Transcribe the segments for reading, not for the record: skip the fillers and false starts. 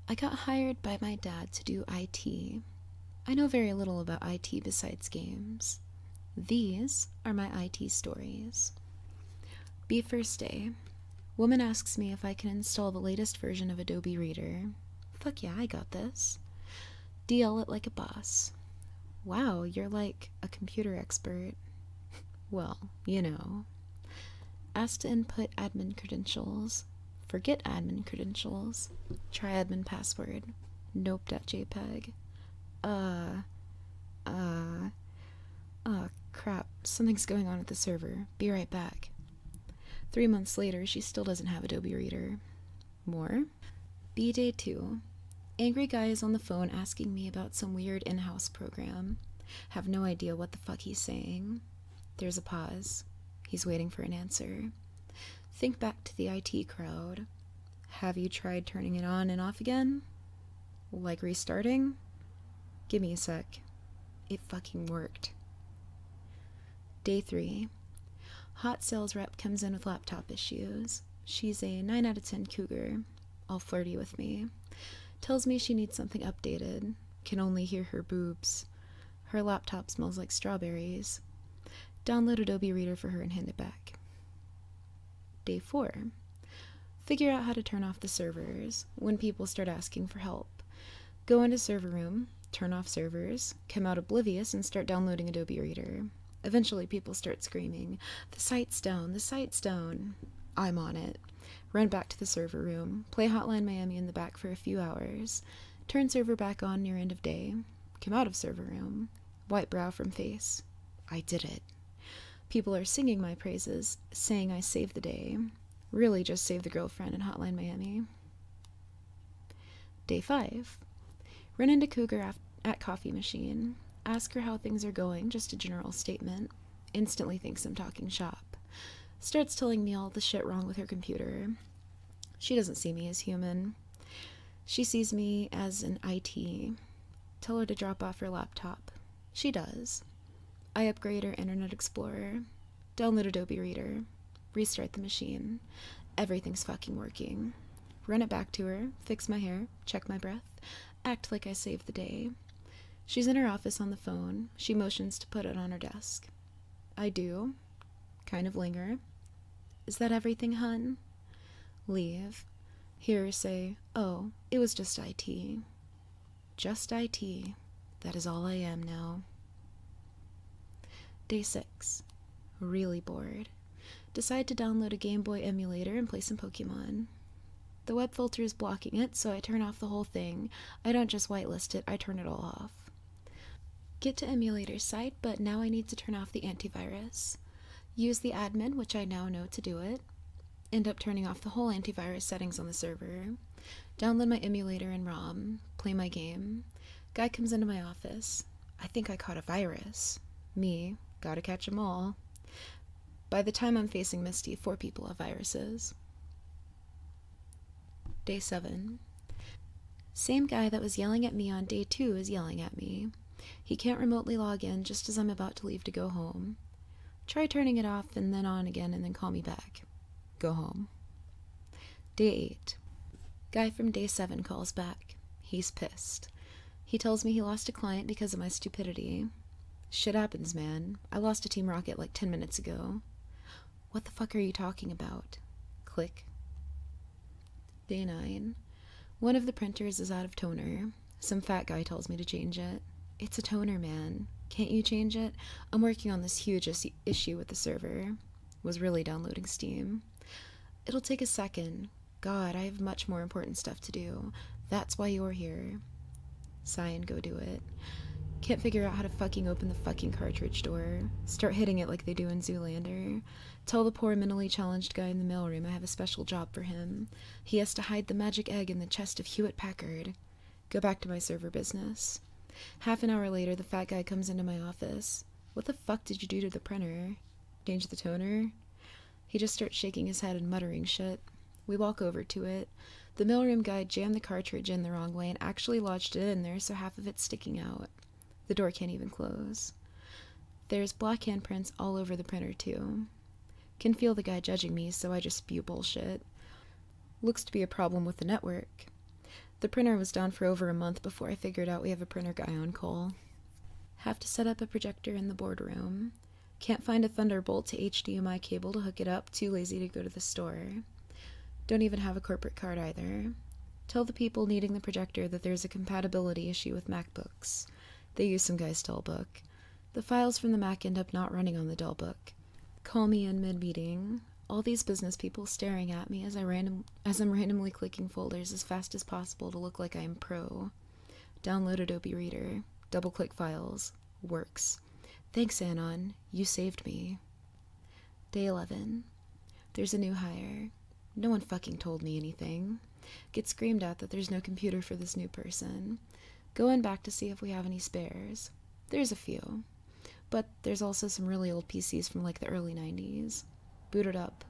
I got hired by my dad to do IT. I know very little about IT besides games. These are my IT stories. B first day. Woman asks me if I can install the latest version of Adobe Reader. Fuck yeah, I got this. DL it like a boss. Wow, you're like a computer expert. Well, you know. Asked to input admin credentials. Forget admin credentials. Try admin password. Nope.jpg. Crap. Something's going on at the server. Be right back. 3 months later, she still doesn't have Adobe Reader. More. B day 2. Angry guy is on the phone asking me about some weird in-house program. Have no idea what the fuck he's saying. There's a pause. He's waiting for an answer. Think back to the IT crowd. Have you tried turning it on and off again? Like restarting? Give me a sec. It fucking worked. Day 3. Hot sales rep comes in with laptop issues. She's a 9 out of 10 cougar, all flirty with me. Tells me she needs something updated. Can only hear her boobs. Her laptop smells like strawberries. Download Adobe Reader for her and hand it back. Day 4. Figure out how to turn off the servers when people start asking for help. Go into server room, turn off servers, come out oblivious and start downloading Adobe Reader. Eventually people start screaming, "The site's down, the site's down." I'm on it. Run back to the server room, play Hotline Miami in the back for a few hours, turn server back on near end of day, come out of server room, wipe brow from face. I did it. People are singing my praises, saying I saved the day. Really just saved the girlfriend in Hotline Miami. Day 5. Run into Cougar at coffee machine. Ask her how things are going, just a general statement. Instantly thinks I'm talking shop. Starts telling me all the shit wrong with her computer. She doesn't see me as human. She sees me as an IT. Tell her to drop off her laptop. She does. I upgrade her Internet Explorer. Download Adobe Reader. Restart the machine. Everything's fucking working. Run it back to her, fix my hair, check my breath, act like I saved the day. She's in her office on the phone. She motions to put it on her desk. I do. Kind of linger. Is that everything, hun? Leave. Hear her say, "Oh, it was just IT." Just IT. That is all I am now. Day 6. Really bored. Decide to download a Game Boy emulator and play some Pokemon. The web filter is blocking it, so I turn off the whole thing. I don't just whitelist it, I turn it all off. Get to emulator site, but now I need to turn off the antivirus. Use the admin, which I now know to do it. End up turning off the whole antivirus settings on the server. Download my emulator and ROM. Play my game. Guy comes into my office. I think I caught a virus. Me. Gotta catch 'em all. By the time I'm facing Misty, 4 people have viruses. Day 7. Same guy that was yelling at me on day 2 is yelling at me. He can't remotely log in just as I'm about to leave to go home. Try turning it off and then on again and then call me back. Go home. Day 8. Guy from day 7 calls back. He's pissed. He tells me he lost a client because of my stupidity. Shit happens, man. I lost a Team Rocket like 10 minutes ago. What the fuck are you talking about? Click. Day 9. One of the printers is out of toner. Some fat guy tells me to change it. It's a toner, man. Can't you change it? I'm working on this huge issue with the server. Was really downloading Steam. It'll take a second. God, I have much more important stuff to do. That's why you're here. Sigh and go do it. Can't figure out how to fucking open the fucking cartridge door. Start hitting it like they do in Zoolander. Tell the poor mentally challenged guy in the mailroom I have a special job for him. He has to hide the magic egg in the chest of Hewitt-Packard. Go back to my server business. Half an hour later, the fat guy comes into my office. What the fuck did you do to the printer? Change the toner? He just starts shaking his head and muttering shit. We walk over to it. The mailroom guy jammed the cartridge in the wrong way and actually lodged it in there so half of it's sticking out. The door can't even close. There's black handprints all over the printer, too. Can feel the guy judging me, so I just spew bullshit. Looks to be a problem with the network. The printer was down for over a month before I figured out we have a printer guy on call. Have to set up a projector in the boardroom. Can't find a Thunderbolt to HDMI cable to hook it up, too lazy to go to the store. Don't even have a corporate card either. Tell the people needing the projector that there's a compatibility issue with MacBooks. They use some guy's Dellbook. The files from the Mac end up not running on the Dellbook. Call me in mid-meeting. All these business people staring at me as I'm randomly clicking folders as fast as possible to look like I'm pro. Download Adobe Reader. Double-click files. Works. Thanks, Anon. You saved me. Day 11. There's a new hire. No one fucking told me anything. Get screamed at that there's no computer for this new person. Going back to see if we have any spares. There's a few. But there's also some really old PCs from like the early 90s. Boot it up.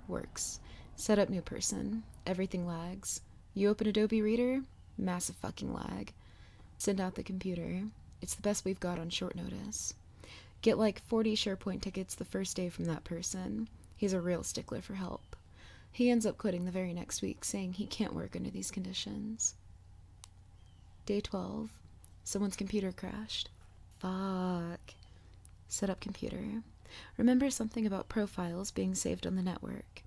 Works. Set up new person. Everything lags. You open Adobe Reader? Massive fucking lag. Send out the computer. It's the best we've got on short notice. Get like 40 SharePoint tickets the first day from that person. He's a real stickler for help. He ends up quitting the very next week, saying he can't work under these conditions. Day 12. Someone's computer crashed. Fuck. Set up computer. Remember something about profiles being saved on the network.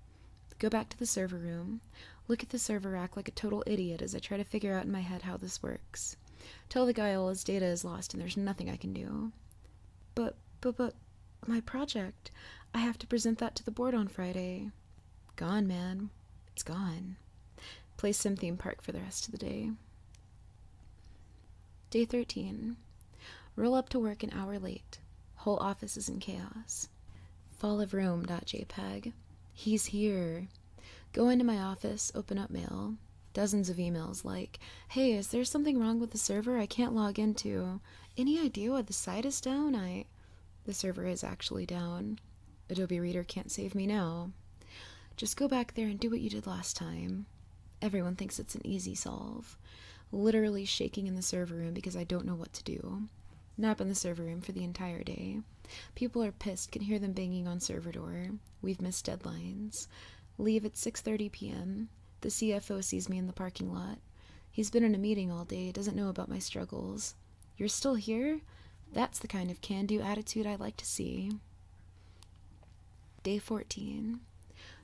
Go back to the server room. Look at the server rack like a total idiot as I try to figure out in my head how this works. Tell the guy all his data is lost and there's nothing I can do. But, my project. I have to present that to the board on Friday. Gone, man. It's gone. Play Sim Theme Park for the rest of the day. Day 13. Roll up to work an hour late. Whole office is in chaos. Fall of Rome.jpg. He's here. Go into my office, open up mail. Dozens of emails like, hey, is there something wrong with the server I can't log into? Any idea why the site is down? The server is actually down. Adobe Reader can't save me now. Just go back there and do what you did last time. Everyone thinks it's an easy solve. Literally shaking in the server room because I don't know what to do. Nap in the server room for the entire day. People are pissed, can hear them banging on server door. We've missed deadlines. Leave at 6:30 p.m. The CFO sees me in the parking lot. He's been in a meeting all day, doesn't know about my struggles. You're still here? That's the kind of can-do attitude I like to see. Day 14.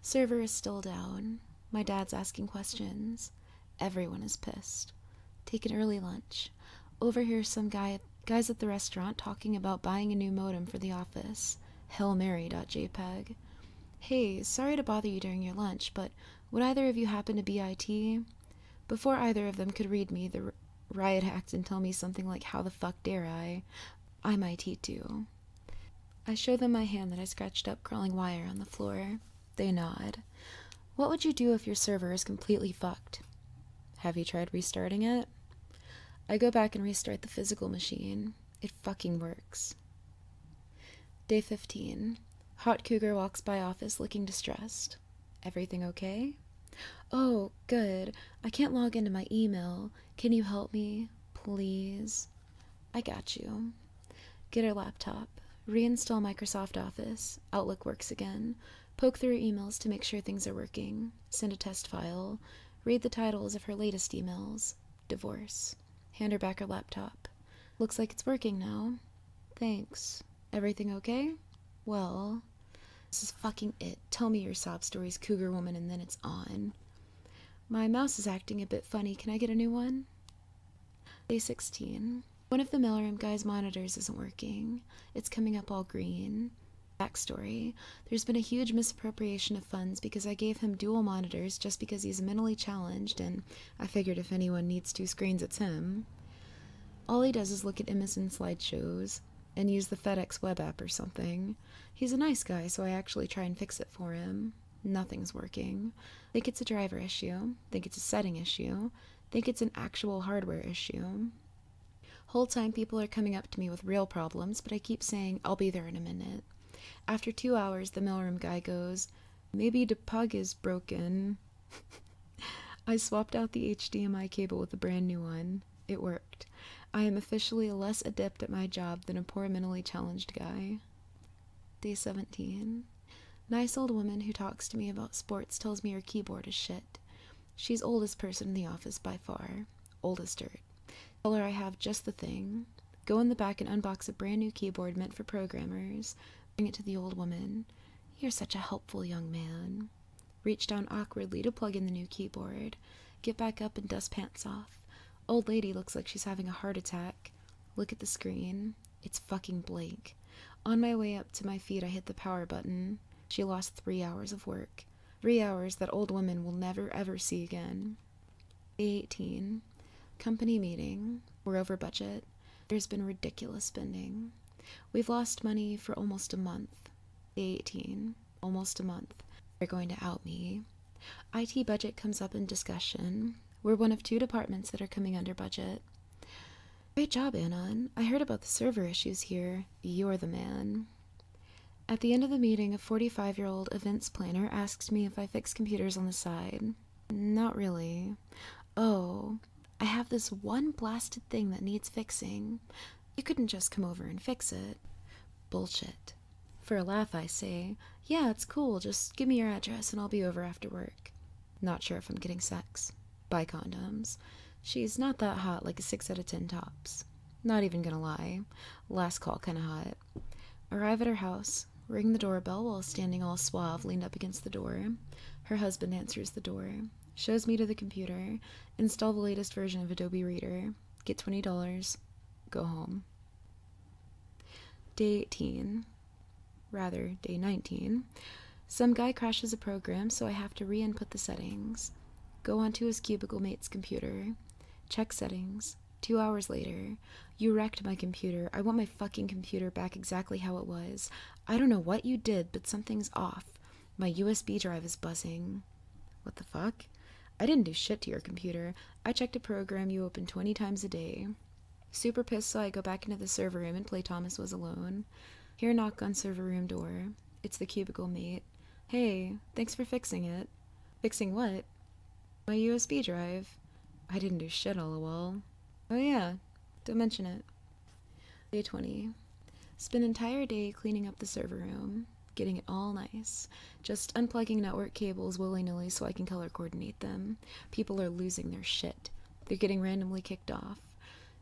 Server is still down. My dad's asking questions. Everyone is pissed. Take an early lunch. Overhear some guys at the restaurant talking about buying a new modem for the office. Hailmary.jpg. Hey, sorry to bother you during your lunch, but would either of you happen to be IT? Before either of them could read me, the riot hacked and tell me something like, how the fuck dare I? I'm IT too. I show them my hand that I scratched up crawling wire on the floor. They nod. What would you do if your server is completely fucked? Have you tried restarting it? I go back and restart the physical machine. It fucking works. Day 15. Hot cougar walks by office looking distressed. Everything okay? Oh, good. I can't log into my email. Can you help me? Please? I got you. Get her laptop. Reinstall Microsoft Office. Outlook works again. Poke through her emails to make sure things are working. Send a test file. Read the titles of her latest emails. Divorce. Hand her back her laptop. Looks like it's working now. Thanks. Everything okay? Well, this is fucking it. Tell me your sob stories, cougar woman, and then it's on. My mouse is acting a bit funny. Can I get a new one? Day 16. One of the mailroom guy's monitors isn't working. It's coming up all green. Backstory. There's been a huge misappropriation of funds because I gave him dual monitors just because he's mentally challenged, and I figured if anyone needs two screens, it's him. All he does is look at Emerson slideshows and use the FedEx web app or something. He's a nice guy, so I actually try and fix it for him. Nothing's working. Think it's a driver issue. Think it's a setting issue. Think it's an actual hardware issue. Whole time people are coming up to me with real problems, but I keep saying, I'll be there in a minute. After 2 hours, the mailroom guy goes, maybe the plug is broken. I swapped out the HDMI cable with a brand new one. It worked. I am officially less adept at my job than a poor mentally challenged guy. Day 17. Nice old woman who talks to me about sports tells me her keyboard is shit. She's oldest person in the office by far. old as dirt. Tell her I have just the thing. Go in the back and unbox a brand new keyboard meant for programmers. Bring it to the old woman. You're such a helpful young man. Reach down awkwardly to plug in the new keyboard. Get back up and dust pants off. Old lady looks like she's having a heart attack. Look at the screen. It's fucking blank. On my way up to my feet, I hit the power button. She lost 3 hours of work. 3 hours that old woman will never ever see again. Day 18. Company meeting. We're over budget. There's been ridiculous spending. We've lost money for almost a month. Day 18. Almost a month. They're going to out me. IT budget comes up in discussion. We're one of 2 departments that are coming under budget. Great job, Anon. I heard about the server issues here. You're the man. At the end of the meeting, a 45-year-old events planner asks me if I fix computers on the side. Not really. Oh, I have this one blasted thing that needs fixing. You couldn't just come over and fix it. Bullshit. For a laugh, I say, yeah, it's cool. Just give me your address and I'll be over after work. Not sure if I'm getting sex. Buy condoms. She's not that hot, like a 6 out of 10 tops. Not even gonna lie. Last call kinda hot. Arrive at her house. Ring the doorbell while standing all suave leaned up against the door. Her husband answers the door. Shows me to the computer. Install the latest version of Adobe Reader. Get $20. Go home. Day 18. Rather, day 19. Some guy crashes a program, so I have to re-input the settings. Go onto his cubicle mate's computer. Check settings. 2 hours later. You wrecked my computer. I want my fucking computer back exactly how it was. I don't know what you did, but something's off. My USB drive is buzzing. What the fuck? I didn't do shit to your computer. I checked a program you open 20 times a day. Super pissed, so I go back into the server room and play Thomas Was Alone. Hear a knock on server room door. It's the cubicle mate. Hey, thanks for fixing it. Fixing what? My USB drive. I didn't do shit, lol. Oh yeah, don't mention it. Day 20. Spend an entire day cleaning up the server room, getting it all nice. Just unplugging network cables willy-nilly so I can color coordinate them. People are losing their shit. They're getting randomly kicked off.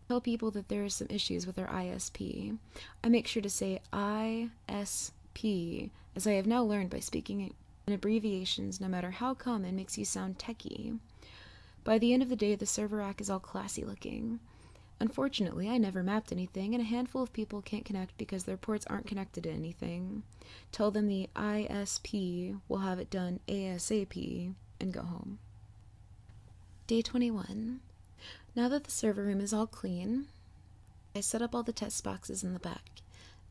Tell people that there are some issues with our ISP. I make sure to say ISP, as I have now learned by speaking in abbreviations, no matter how common, makes you sound techie. By the end of the day, the server rack is all classy looking. Unfortunately, I never mapped anything, and a handful of people can't connect because their ports aren't connected to anything. Tell them the ISP will have it done ASAP, and go home. Day 21. Now that the server room is all clean, I set up all the test boxes in the back.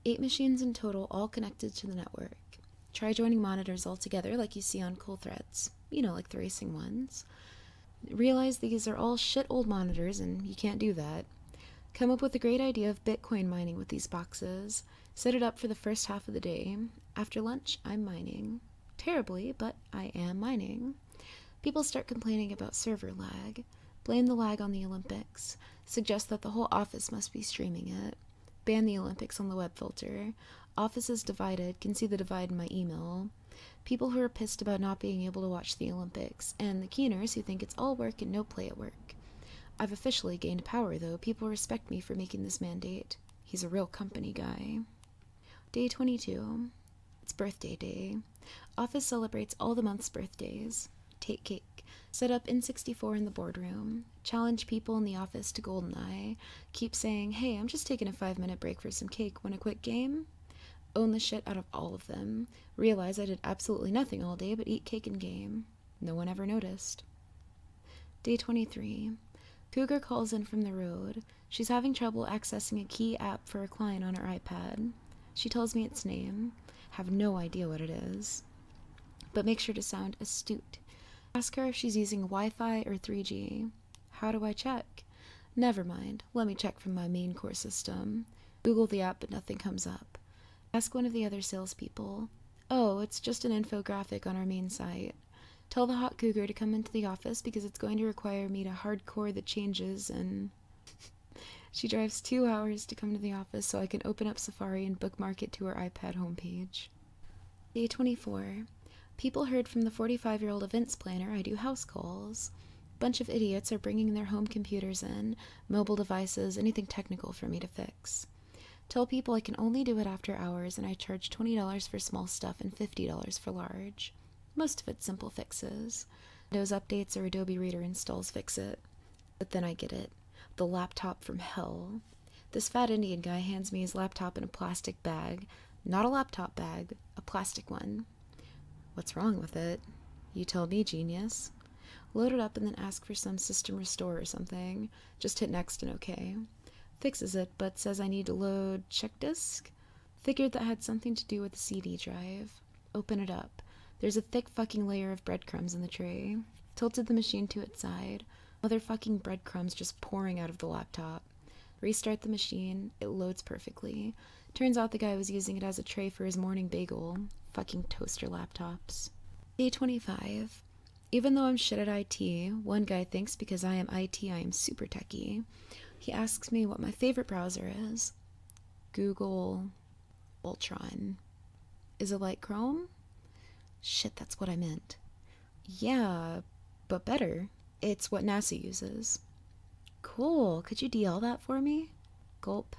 8 machines in total, all connected to the network. Try joining monitors all together like you see on cool threads. You know, like the racing ones. Realize these are all shit old monitors and you can't do that. Come up with a great idea of Bitcoin mining with these boxes. Set it up for the first half of the day. After lunch, I'm mining. Terribly, but I am mining. People start complaining about server lag. Blame the lag on the Olympics. Suggest that the whole office must be streaming it. Ban the Olympics on the web filter. Offices divided. Can see the divide in my email. People who are pissed about not being able to watch the Olympics, and the keeners who think it's all work and no play at work. I've officially gained power, though. People respect me for making this mandate. He's a real company guy. Day 22. It's birthday day. Office celebrates all the month's birthdays. Take cake. Set up N64 in the boardroom. Challenge people in the office to GoldenEye. Keep saying, hey, I'm just taking a 5-minute break for some cake. Want a quick game? Own the shit out of all of them. Realize I did absolutely nothing all day but eat cake and game. No one ever noticed. Day 23. Cougar calls in from the road. She's having trouble accessing a key app for a client on her iPad. She tells me its name. Have no idea what it is. But make sure to sound astute. Ask her if she's using Wi-Fi or 3G. How do I check? Never mind. Let me check from my main core system. Google the app, but nothing comes up. Ask one of the other salespeople. Oh, it's just an infographic on our main site. Tell the hot cougar to come into the office because it's going to require me to hardcore the changes and... She drives 2 hours to come to the office so I can open up Safari and bookmark it to her iPad homepage. Day 24. People heard from the 45-year-old events planner I do house calls. Bunch of idiots are bringing their home computers in, mobile devices, anything technical for me to fix. Tell people I can only do it after hours, and I charge $20 for small stuff and $50 for large. Most of it's simple fixes. Windows updates or Adobe Reader installs fix it. But then I get it. The laptop from hell. This fat Indian guy hands me his laptop in a plastic bag. Not a laptop bag, a plastic one. What's wrong with it? You tell me, genius. Load it up and then ask for some system restore or something. Just hit next and OK. Fixes it, but says I need to load check disk. Figured that had something to do with the CD drive. Open it up. There's a thick fucking layer of breadcrumbs in the tray. Tilted the machine to its side. Motherfucking breadcrumbs just pouring out of the laptop. Restart the machine. It loads perfectly. Turns out the guy was using it as a tray for his morning bagel. Fucking toaster laptops. Day 25. Even though I'm shit at IT, one guy thinks because I am IT I am super techie. He asks me what my favorite browser is. Google Ultron. Is it like Chrome? Shit, that's what I meant. Yeah, but better. It's what NASA uses. Cool, could you DL that for me? Gulp.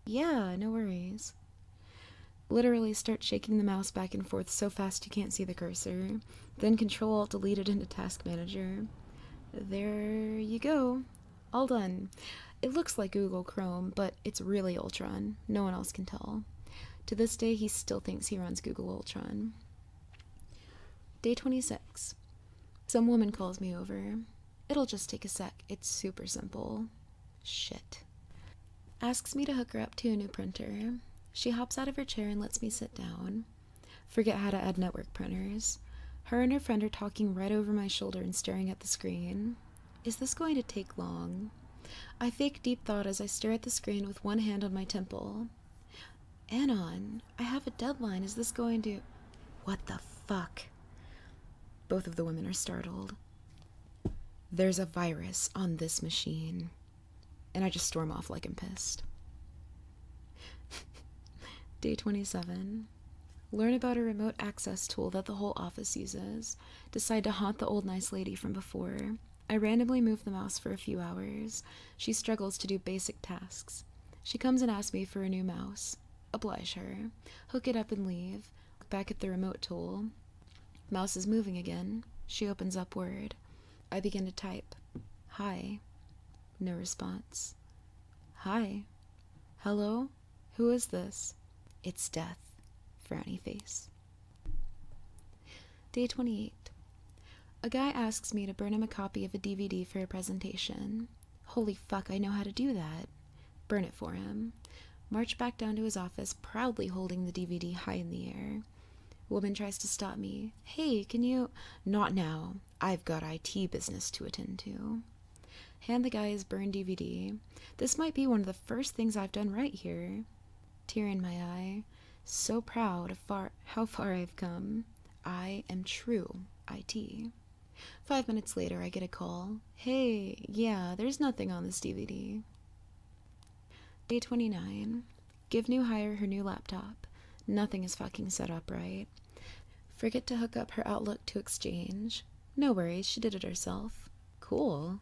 Yeah, no worries. Literally start shaking the mouse back and forth so fast you can't see the cursor. Then Control-Alt-Delete it into Task Manager. There you go. All done. It looks like Google Chrome, but it's really Ultron. No one else can tell. To this day, he still thinks he runs Google Ultron. Day 26. Some woman calls me over. It'll just take a sec. It's super simple. Shit. Asks me to hook her up to a new printer. She hops out of her chair and lets me sit down. Forget how to add network printers. Her and her friend are talking right over my shoulder and staring at the screen. Is this going to take long? I fake deep thought as I stare at the screen with one hand on my temple. Anon, I have a deadline. Is this going to... What the fuck? Both of the women are startled. There's a virus on this machine. And I just storm off like I'm pissed. Day 27. Learn about a remote access tool that the whole office uses. Decide to haunt the old nice lady from before. I randomly move the mouse for a few hours. She struggles to do basic tasks. She comes and asks me for a new mouse. Oblige her. Hook it up and leave. Look back at the remote tool. Mouse is moving again. She opens up Word. I begin to type. Hi. No response. Hi. Hello? Who is this? It's Death. Frowny face. Day 28. A guy asks me to burn him a copy of a DVD for a presentation. Holy fuck, I know how to do that. Burn it for him. March back down to his office, proudly holding the DVD high in the air. Woman tries to stop me. Hey, can you... Not now. I've got IT business to attend to. Hand the guy his burned DVD. This might be one of the first things I've done right here. Tear in my eye. So proud of how far I've come. I am true IT. 5 minutes later, I get a call. Hey, yeah, there's nothing on this DVD. Day 29. Give new hire her new laptop. Nothing is fucking set up right. Forget to hook up her Outlook to Exchange. No worries, she did it herself. Cool.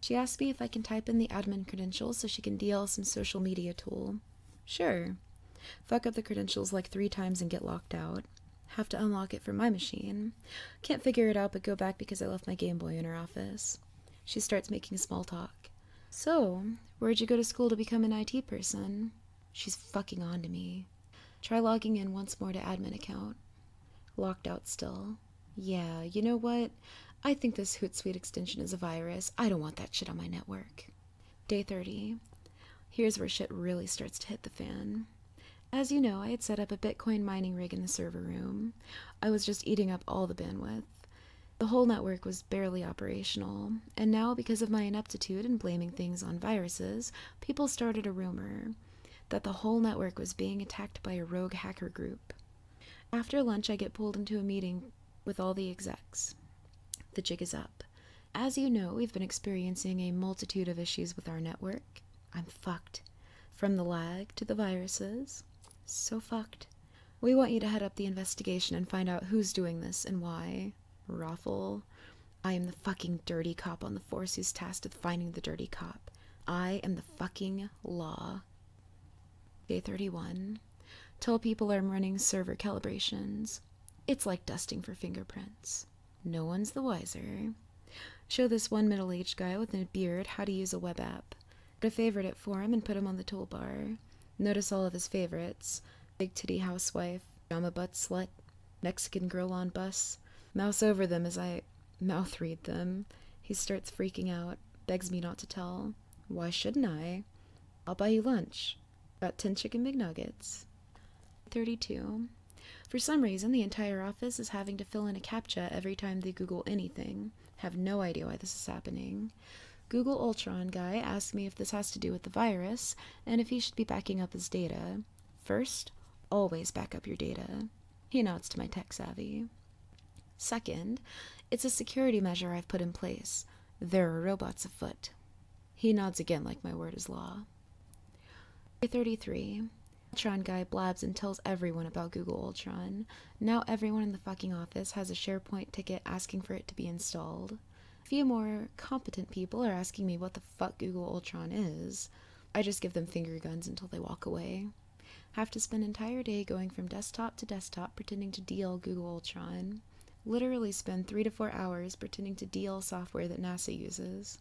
She asked me if I can type in the admin credentials so she can DL some social media tool. Sure. Fuck up the credentials like 3 times and get locked out. Have to unlock it from my machine. Can't figure it out but go back because I left my Game Boy in her office. She starts making small talk. So, where'd you go to school to become an IT person? She's fucking on to me. Try logging in once more to admin account. Locked out still. Yeah, you know what? I think this Hootsuite extension is a virus. I don't want that shit on my network. Day 30. Here's where shit really starts to hit the fan. As you know, I had set up a Bitcoin mining rig in the server room. I was just eating up all the bandwidth. The whole network was barely operational, and now because of my ineptitude in blaming things on viruses, people started a rumor that the whole network was being attacked by a rogue hacker group. After lunch, I get pulled into a meeting with all the execs. The jig is up. As you know, we've been experiencing a multitude of issues with our network. I'm fucked. From the lag to the viruses. So fucked. We want you to head up the investigation and find out who's doing this and why. Raffle. I am the fucking dirty cop on the force who's tasked with finding the dirty cop. I am the fucking law. Day 31. Tell people I'm running server calibrations. It's like dusting for fingerprints. No one's the wiser. Show this one middle-aged guy with a beard how to use a web app. Go to favorite it for him and put him on the toolbar. Notice all of his favorites. Big titty housewife, drama butt slut, Mexican girl on bus. Mouse over them as I mouth read them. He starts freaking out, begs me not to tell. Why shouldn't I? I'll buy you lunch. Got 10 chicken McNuggets. 32. For some reason, the entire office is having to fill in a CAPTCHA every time they Google anything. Have no idea why this is happening. Google Ultron guy asked me if this has to do with the virus, and if he should be backing up his data. First, always back up your data. He nods to my tech savvy. Second, it's a security measure I've put in place. There are robots afoot. He nods again like my word is law. 33. Ultron guy blabs and tells everyone about Google Ultron. Now everyone in the fucking office has a SharePoint ticket asking for it to be installed. A few more competent people are asking me what the fuck Google Ultron is. I just give them finger guns until they walk away. Have to spend an entire day going from desktop to desktop pretending to DL Google Ultron. Literally spend 3 to 4 hours pretending to DL software that NASA uses.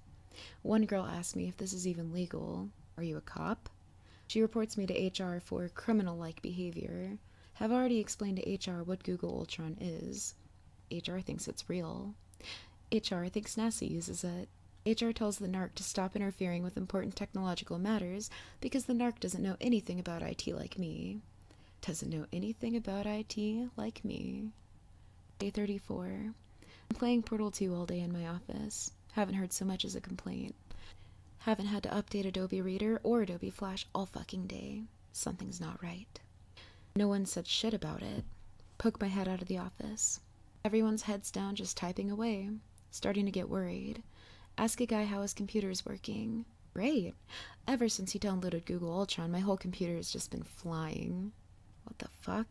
One girl asked me if this is even legal. Are you a cop? She reports me to HR for criminal-like behavior. Have already explained to HR what Google Ultron is. HR thinks it's real. HR thinks NASA uses it. HR tells the NARC to stop interfering with important technological matters because the NARC doesn't know anything about IT like me. Doesn't know anything about IT like me. Day 34. I'm playing Portal 2 all day in my office. Haven't heard so much as a complaint. Haven't had to update Adobe Reader or Adobe Flash all fucking day. Something's not right. No one said shit about it. Poke my head out of the office. Everyone's heads down just typing away. Starting to get worried. Ask a guy how his computer's working. Great. Ever since he downloaded Google Ultron, my whole computer has just been flying. What the fuck?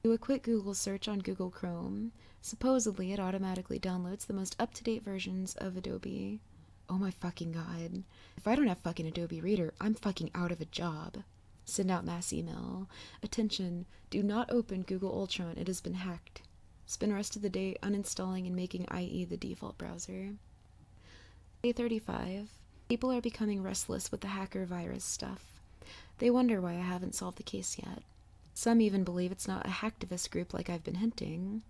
Do a quick Google search on Google Chrome. Supposedly, it automatically downloads the most up-to-date versions of Adobe. Oh my fucking god. If I don't have fucking Adobe Reader, I'm fucking out of a job. Send out mass email. Attention, do not open Google Ultron, it has been hacked. Spend rest of the day uninstalling and making IE the default browser. Day 35. People are becoming restless with the hacker virus stuff. They wonder why I haven't solved the case yet. Some even believe it's not a hacktivist group like I've been hinting.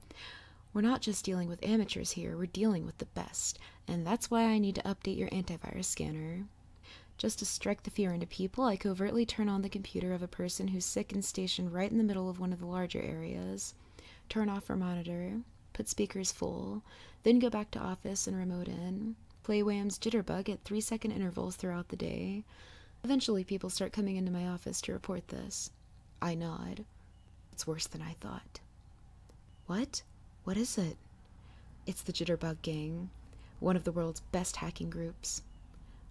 We're not just dealing with amateurs here, we're dealing with the best, and that's why I need to update your antivirus scanner. Just to strike the fear into people, I covertly turn on the computer of a person who's sick and stationed right in the middle of one of the larger areas. Turn off her monitor, put speakers full, then go back to office and remote in. Play Wham's Jitterbug at 3-second intervals throughout the day. Eventually people start coming into my office to report this. I nod. It's worse than I thought. What? What is it? It's the Jitterbug Gang, one of the world's best hacking groups.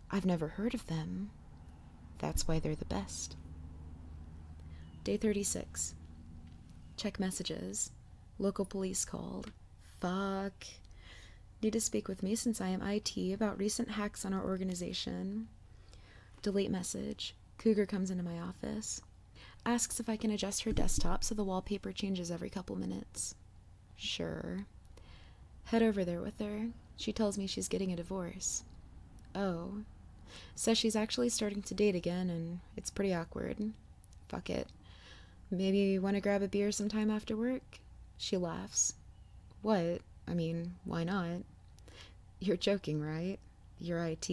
I've never heard of them. That's why they're the best. Day 36. Check messages. Local police called. Fuck. Need to speak with me since I am IT about recent hacks on our organization. Delete message. Cougar comes into my office. Asks if I can adjust her desktop so the wallpaper changes every couple minutes. Sure. Head over there with her. She tells me she's getting a divorce. Oh. Says she's actually starting to date again, and it's pretty awkward. Fuck it. Maybe you want to grab a beer sometime after work? She laughs. What? I mean, why not? You're joking, right? You're IT.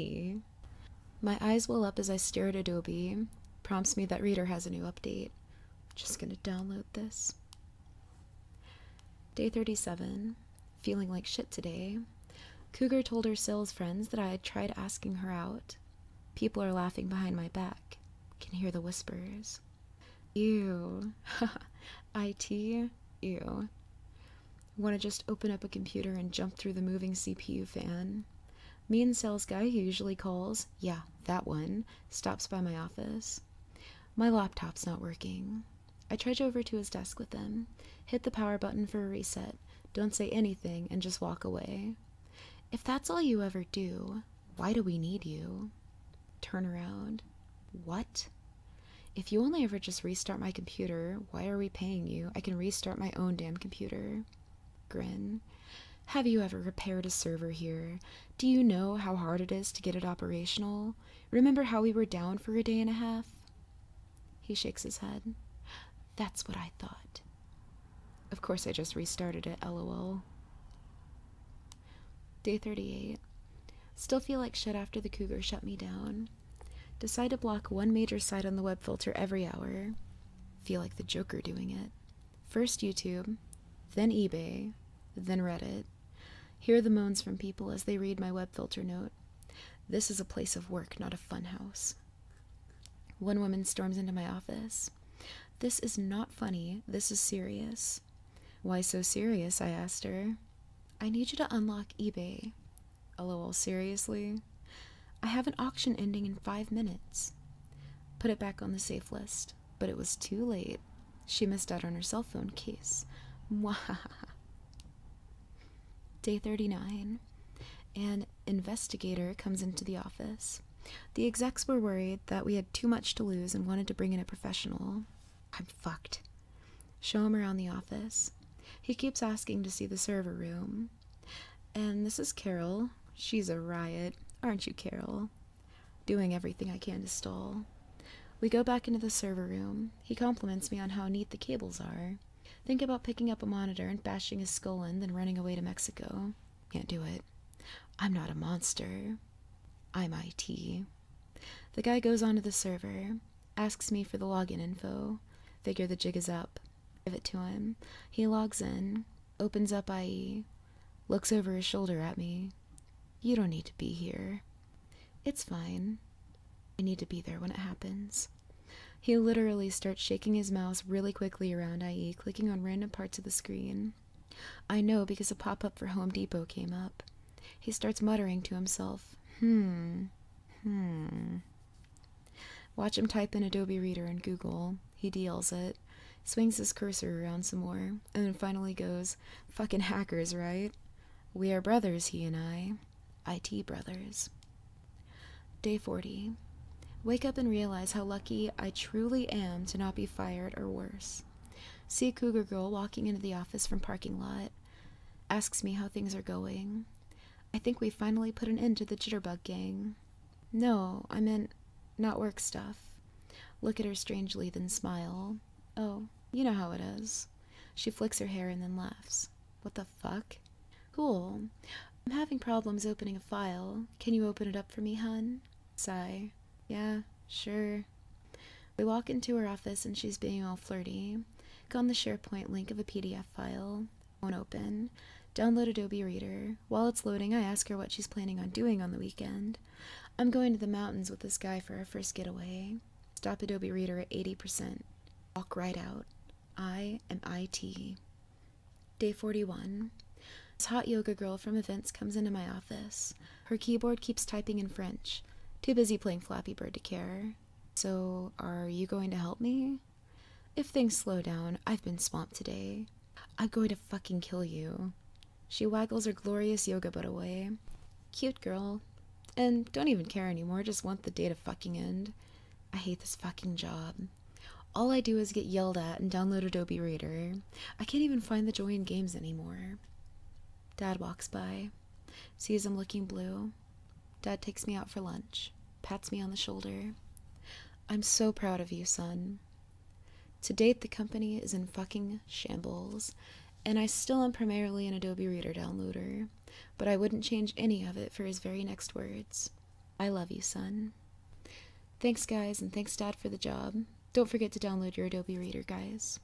My eyes well up as I stare at Adobe. Prompts me that Reader has a new update. Just gonna download this. Day 37. Feeling like shit today. Cougar told her sales friends that I had tried asking her out. People are laughing behind my back. Can hear the whispers. Ew. IT? Ew. Want to just open up a computer and jump through the moving CPU fan. Me and sales guy who usually calls, yeah, that one, stops by my office. My laptop's not working. I trudge over to his desk with him, hit the power button for a reset, don't say anything, and just walk away. If that's all you ever do, why do we need you? Turn around. What? If you only ever just restart my computer, why are we paying you? I can restart my own damn computer. Grin. Have you ever repaired a server here? Do you know how hard it is to get it operational? Remember how we were down for a day and a half? He shakes his head. That's what I thought. Of course I just restarted it, lol. Day 38. Still feel like shit after the cougar shut me down. Decide to block one major site on the web filter every hour. Feel like the Joker doing it. First YouTube, then eBay, then Reddit. Hear the moans from people as they read my web filter note. This is a place of work, not a funhouse. One woman storms into my office. This is not funny, this is serious. Why so serious? I asked her. I need you to unlock eBay. LOL, seriously? I have an auction ending in 5 minutes. Put it back on the safe list, but it was too late. She missed out on her cell phone case. Mwahaha. Day 39. An investigator comes into the office. The execs were worried that we had too much to lose and wanted to bring in a professional. I'm fucked. Show him around the office. He keeps asking to see the server room. And this is Carol. She's a riot. Aren't you, Carol? Doing everything I can to stall. We go back into the server room. He compliments me on how neat the cables are. Think about picking up a monitor and bashing his skull in, then running away to Mexico. Can't do it. I'm not a monster. I'm IT. The guy goes onto the server, asks me for the login info. Figure the jig is up. Give it to him. He logs in, opens up IE, looks over his shoulder at me. You don't need to be here. It's fine. I need to be there when it happens. He literally starts shaking his mouse really quickly around IE, clicking on random parts of the screen. I know because a pop-up for Home Depot came up. He starts muttering to himself, Watch him type in Adobe Reader and Google. He DLs it, swings his cursor around some more, and then finally goes, fucking hackers, right? We are brothers, he and I. IT brothers. Day 40. Wake up and realize how lucky I truly am to not be fired or worse. See a cougar girl walking into the office from parking lot. Asks me how things are going. I think we finally put an end to the jitterbug gang. No, I meant not work stuff. Look at her strangely, then smile. Oh, you know how it is. She flicks her hair and then laughs. What the fuck? Cool. I'm having problems opening a file. Can you open it up for me, hun? Sigh. Yeah, sure. We walk into her office and she's being all flirty. Go on the SharePoint link of a PDF file. Won't open. Download Adobe Reader. While it's loading, I ask her what she's planning on doing on the weekend. I'm going to the mountains with this guy for our first getaway. Stop Adobe Reader at 80%. Walk right out. I am IT. Day 41. This hot yoga girl from events comes into my office. Her keyboard keeps typing in French. Too busy playing Flappy Bird to care. So, are you going to help me? If things slow down, I've been swamped today. I'm going to fucking kill you. She waggles her glorious yoga butt away. Cute girl. And don't even care anymore, just want the day to fucking end. I hate this fucking job. All I do is get yelled at and download Adobe Reader. I can't even find the joy in games anymore. Dad walks by. Sees I'm looking blue. Dad takes me out for lunch. Pats me on the shoulder. I'm so proud of you, son. To date, the company is in fucking shambles, and I still am primarily an Adobe Reader downloader, but I wouldn't change any of it for his very next words. I love you, son. Thanks, guys, and thanks, Dad, for the job. Don't forget to download your Adobe Reader, guys.